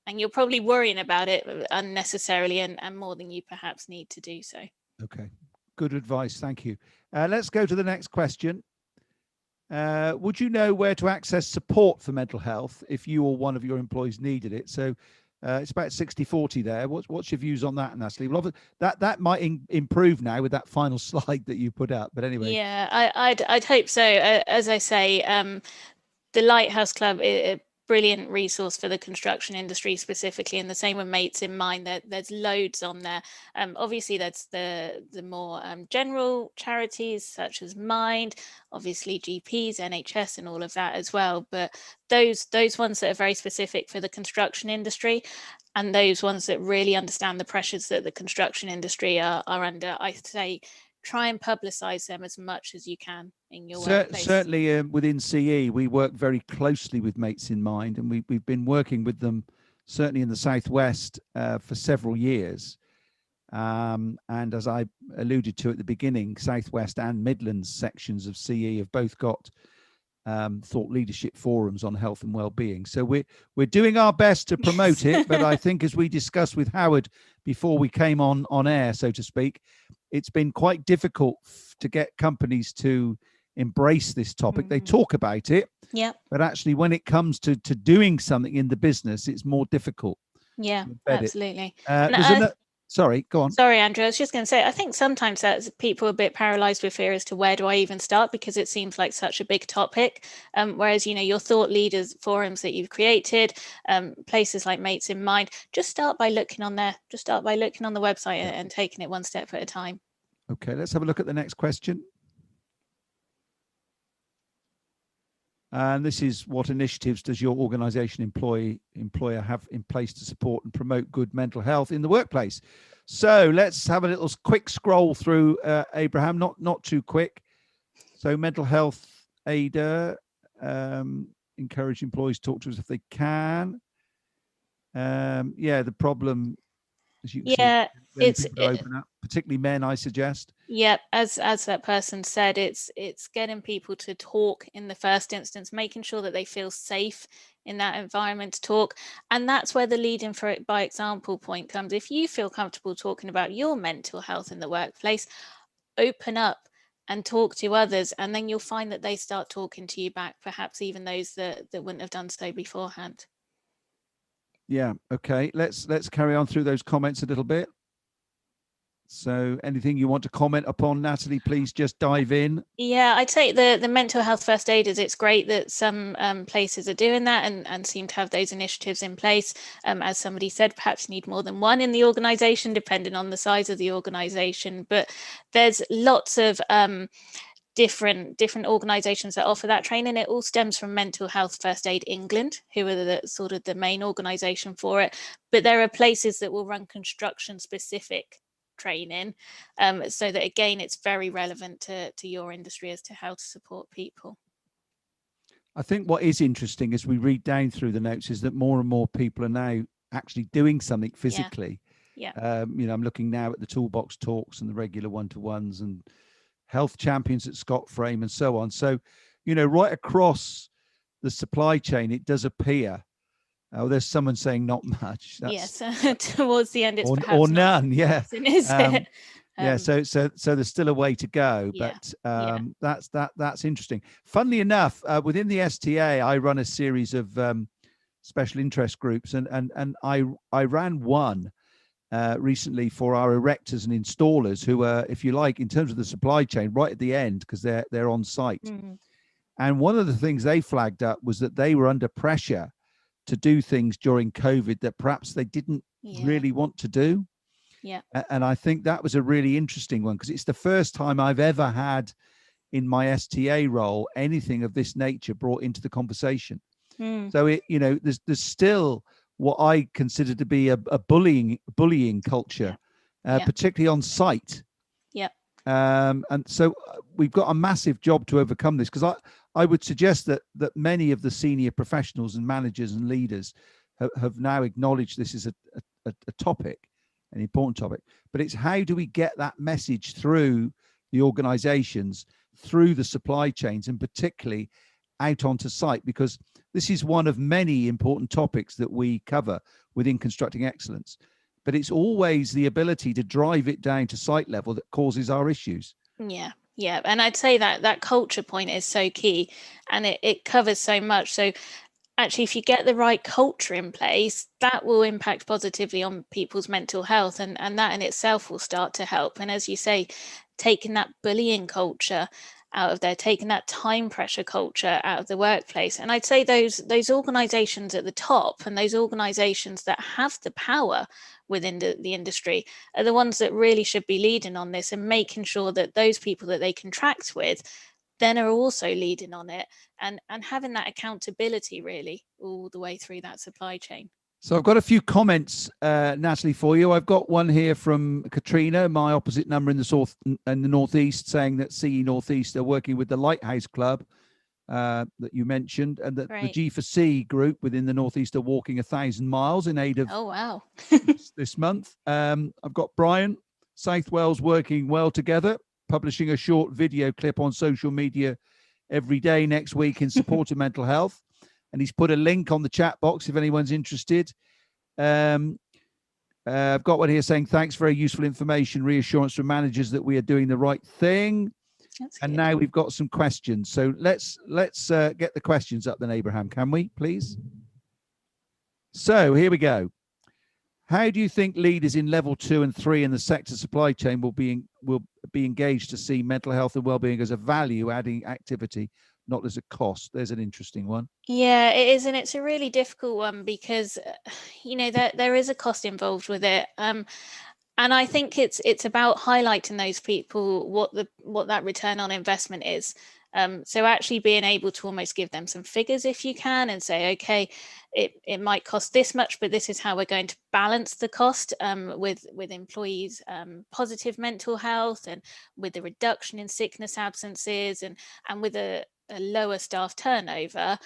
and you're probably worrying about it unnecessarily and more than you perhaps need to do so. Okay, good advice. Thank you. Let's go to the next question. Would you know where to access support for mental health if you or one of your employees needed it? So it's about 60-40 there. What's your views on that, Natalie? Well, that might improve now with that final slide that you put up. But anyway. Yeah, I'd hope so. As I say, the Lighthouse Club is a brilliant resource for the construction industry specifically, and the same with Mates in Mind. There's loads on there. Obviously, that's the more general charities such as Mind, obviously GPs, NHS, and all of that as well. But those ones that are very specific for the construction industry, and those ones that really understand the pressures that the construction industry are under, I say, try and publicize them as much as you can in your workplace. Certainly within CE, we work very closely with Mates in Mind, and we've been working with them certainly in the Southwest for several years. And as I alluded to at the beginning, Southwest and Midlands sections of CE have both got thought leadership forums on health and well-being. So we're doing our best to promote it, but I think as we discussed with Howard before we came on air, so to speak, it's been quite difficult to get companies to embrace this topic. Mm-hmm. They talk about it, yeah, but actually when it comes to doing something in the business, it's more difficult. Yeah, absolutely. Sorry, go on. Sorry, Andrew. I was just going to say, I think sometimes that's people are a bit paralyzed with fear as to where do I even start, because it seems like such a big topic. Whereas, your thought leaders forums that you've created, places like Mates in Mind, just start by looking on there. Just start by looking on the website and taking it one step at a time. Okay, let's have a look at the next question. And this is: what initiatives does your organization employer have in place to support and promote good mental health in the workplace? So let's have a little quick scroll through, Abraham, not too quick. So mental health ADA, encourage employees to talk to us if they can. The problem, as you can see, it's open up, particularly men, I suggest. Yep, as that person said, it's getting people to talk in the first instance, making sure that they feel safe in that environment to talk. And that's where the leading for it by example point comes. If you feel comfortable talking about your mental health in the workplace, open up and talk to others, and then you'll find that they start talking to you back, perhaps even those that wouldn't have done so beforehand. Yeah, okay, let's carry on through those comments a little bit. So anything you want to comment upon, Natalie, please just dive in. Yeah, I'd say the mental health first aiders, it's great that some places are doing that and seem to have those initiatives in place. As somebody said, perhaps need more than one in the organisation, depending on the size of the organisation. But there's lots of different organisations that offer that training. It all stems from Mental Health First Aid England, who are the main organisation for it. But there are places that will run construction specific training, so that again it's very relevant to your industry as to how to support people. I think what is interesting as we read down through the notes is that more and more people are now actually doing something physically. Yeah. I'm looking now at the toolbox talks and the regular one-to-ones and health champions at Scott Frame and so on. So right across the supply chain it does appear. Oh, there's someone saying not much. Yes, towards the end, it's perhaps or none. Yeah, is it? So there's still a way to go, but that's interesting. Funnily enough, within the STA, I run a series of special interest groups, and I ran one recently for our erectors and installers, who are, if you like, in terms of the supply chain, right at the end because they're on site. Mm-hmm. And one of the things they flagged up was that they were under pressure to do things during COVID that perhaps they didn't really want to do. Yeah. And I think that was a really interesting one, because it's the first time I've ever had in my STA role anything of this nature brought into the conversation. So there's still what I consider to be a bullying culture, particularly on site. Yeah. And so we've got a massive job to overcome this, because I would suggest that many of the senior professionals and managers and leaders have now acknowledged this is a topic, an important topic. But it's how do we get that message through the organizations, through the supply chains, and particularly out onto site, because this is one of many important topics that we cover within Constructing Excellence. But it's always the ability to drive it down to site level that causes our issues. Yeah. And I'd say that culture point is so key, and it covers so much. So actually, if you get the right culture in place, that will impact positively on people's mental health, and that in itself will start to help. And as you say, taking that bullying culture out of there, taking that time pressure culture out of the workplace. And I'd say those organizations at the top, and those organizations that have the power within the industry, are the ones that really should be leading on this and making sure that those people that they contract with then are also leading on it, and having that accountability really all the way through that supply chain. So I've got a few comments, Natalie, for you. I've got one here from Katrina, my opposite number in the Northeast, saying that CE Northeast are working with the Lighthouse Club that you mentioned, and that the G4C group within the Northeast are walking 1,000 miles in aid of this month. I've got Brian, South Wales working well together, publishing a short video clip on social media every day next week in support of mental health. And he's put a link on the chat box if anyone's interested. I've got one here saying, thanks, very useful information, reassurance from managers that we are doing the right thing. That's and good. Now we've got some questions. So let's get the questions up then, Abraham, can we, please? So here we go. How do you think leaders in level 2 and 3 in the sector supply chain will be engaged to see mental health and well-being as a value-adding activity, not as a cost? There's an interesting one. Yeah, it is, and it's a really difficult one because, there is a cost involved with it. And I think it's about highlighting those people what that return on investment is. So actually being able to almost give them some figures if you can, and say, okay, it might cost this much, but this is how we're going to balance the cost with employees' positive mental health, and with the reduction in sickness absences, and with a lower staff turnover,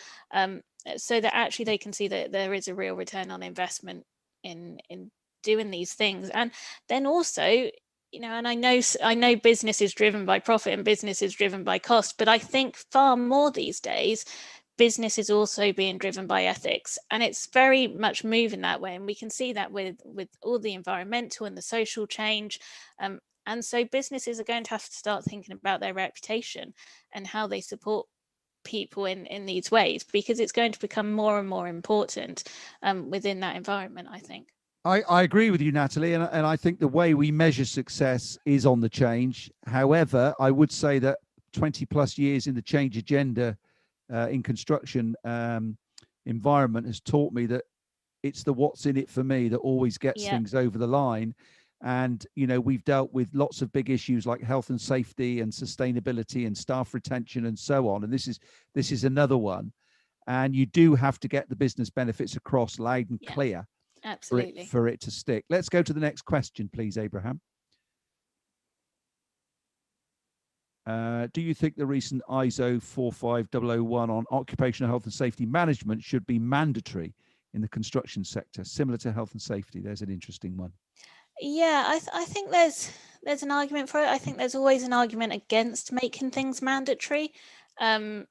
so that actually they can see that there is a real return on investment in doing these things. And then also, and I know business is driven by profit and business is driven by cost, but I think far more these days business is also being driven by ethics, and it's very much moving that way. And we can see that with all the environmental and the social change. And so businesses are going to have to start thinking about their reputation and how they support people in these ways, because it's going to become more and more important within that environment, I think. I agree with you, Natalie, and I think the way we measure success is on the change. However, I would say that 20 plus years in the change agenda in construction environment has taught me that it's the what's in it for me that always gets things over the line. And, we've dealt with lots of big issues like health and safety and sustainability and staff retention and so on. And this is another one. And you do have to get the business benefits across loud and clear. Absolutely. For it to stick. Let's go to the next question, please, Abraham. Do you think the recent ISO 45001 on occupational health and safety management should be mandatory in the construction sector, similar to health and safety? There's an interesting one. Yeah, I think there's an argument for it. I think there's always an argument against making things mandatory, in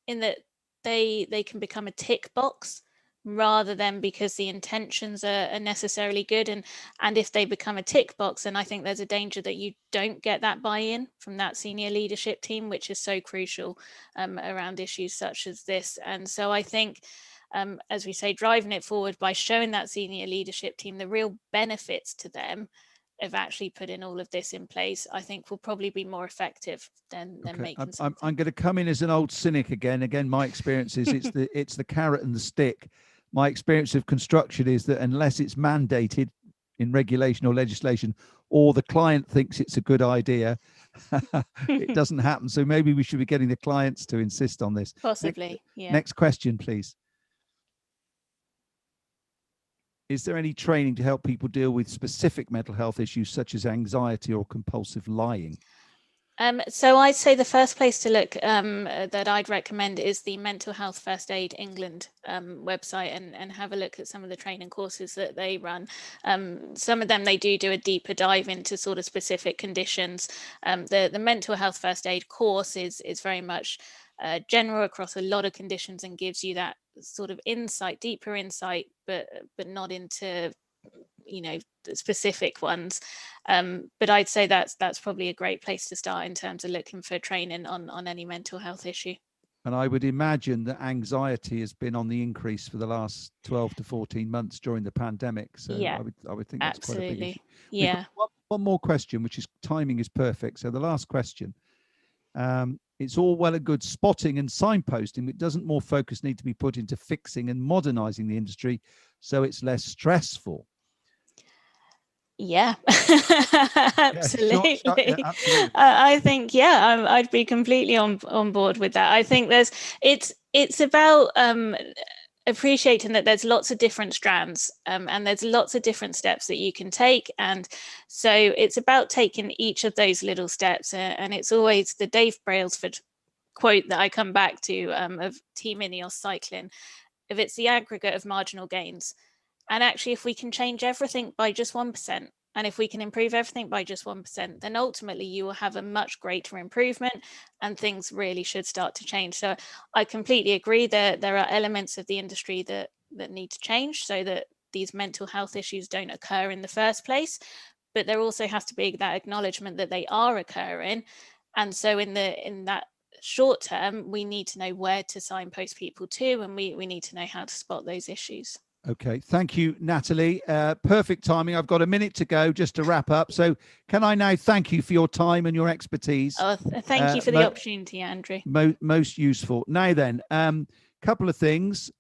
that they can become a tick box, rather than because the intentions are necessarily good. And if they become a tick box, then I think there's a danger that you don't get that buy-in from that senior leadership team, which is so crucial around issues such as this. And so I think, as we say, driving it forward by showing that senior leadership team the real benefits to them of actually putting all of this in place, I think will probably be more effective than making something. I'm going to come in as an old cynic again. My experience is it's the carrot and the stick. My experience of construction is that unless it's mandated in regulation or legislation, or the client thinks it's a good idea, it doesn't happen. So maybe we should be getting the clients to insist on this. Possibly, Next question, please. Is there any training to help people deal with specific mental health issues such as anxiety or compulsive lying? So I'd say the first place to look that I'd recommend is the Mental Health First Aid England website, and have a look at some of the training courses that they run. Some of them, they do a deeper dive into sort of specific conditions. The Mental Health First Aid course is very much general across a lot of conditions, and gives you that sort of insight, deeper insight, but not into, you know, the specific ones. But I'd say that's probably a great place to start in terms of looking for training on any mental health issue. And I would imagine that anxiety has been on the increase for the last 12 to 14 months during the pandemic. So Yeah, I would think that's quite a big issue. Yeah. One more question, which is timing is perfect. So the last question, it's all well and good spotting and signposting, but doesn't more focus need to be put into fixing and modernizing the industry so it's less stressful? Yeah, absolutely. Yeah, absolutely. I think, yeah, I'd be completely on board with that. I think it's about appreciating that there's lots of different strands, and there's lots of different steps that you can take. And so it's about taking each of those little steps. And it's always the Dave Brailsford quote that I come back to, of Team Ineos cycling, if it's the aggregate of marginal gains. And actually, if we can change everything by just 1%, and if we can improve everything by just 1%, then ultimately you will have a much greater improvement and things really should start to change. So I completely agree that there are elements of the industry that need to change so that these mental health issues don't occur in the first place. But there also has to be that acknowledgement that they are occurring. And so in that short term, we need to know where to signpost people to, and we need to know how to spot those issues. Okay, thank you, Natalie. Perfect timing. I've got a minute to go just to wrap up. So can I now thank you for your time and your expertise? Oh, thank you for the opportunity, Andrew. Most useful. Now then, couple of things.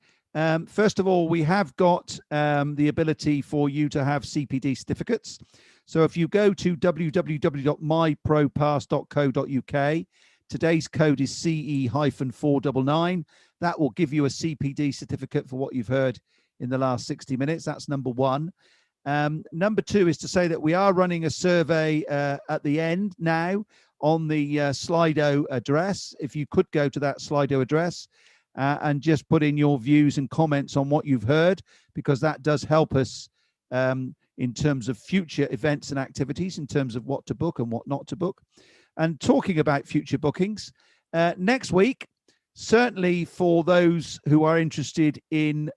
First of all, we have got the ability for you to have CPD certificates. So if you go to www.mypropass.co.uk, today's code is CE-499. That will give you a CPD certificate for what you've heard in the last 60 minutes. That's number one. Number two is to say that we are running a survey at the end now on the Slido address. If you could go to that Slido address and just put in your views and comments on what you've heard, because that does help us in terms of future events and activities, in terms of what to book and what not to book. And talking about future bookings, next week, certainly for those who are interested in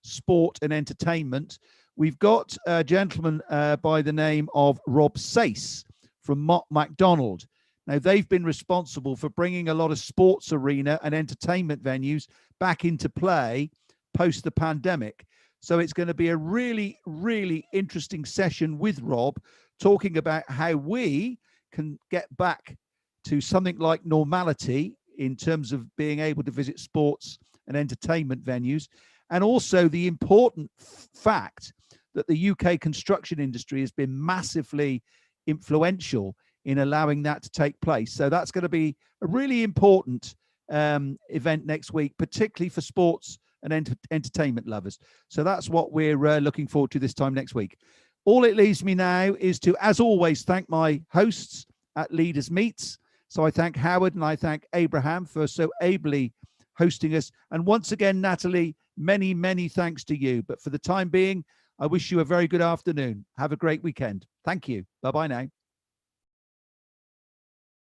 sport and entertainment, we've got a gentleman by the name of Rob Sace from Mott MacDonald. Now, they've been responsible for bringing a lot of sports arena and entertainment venues back into play post the pandemic. So it's going to be a really, really interesting session with Rob, talking about how we can get back to something like normality in terms of being able to visit sports and entertainment venues, and also the important fact that the UK construction industry has been massively influential in allowing that to take place. So that's going to be a really important event next week, particularly for sports and entertainment lovers. So that's what we're looking forward to this time next week. All it leaves me now is to, as always, thank my hosts at Leaders Meets. So I thank Howard and I thank Abraham for so ably hosting us. And once again, Natalie, many, many thanks to you. But for the time being, I wish you a very good afternoon. Have a great weekend. Thank you. Bye-bye now.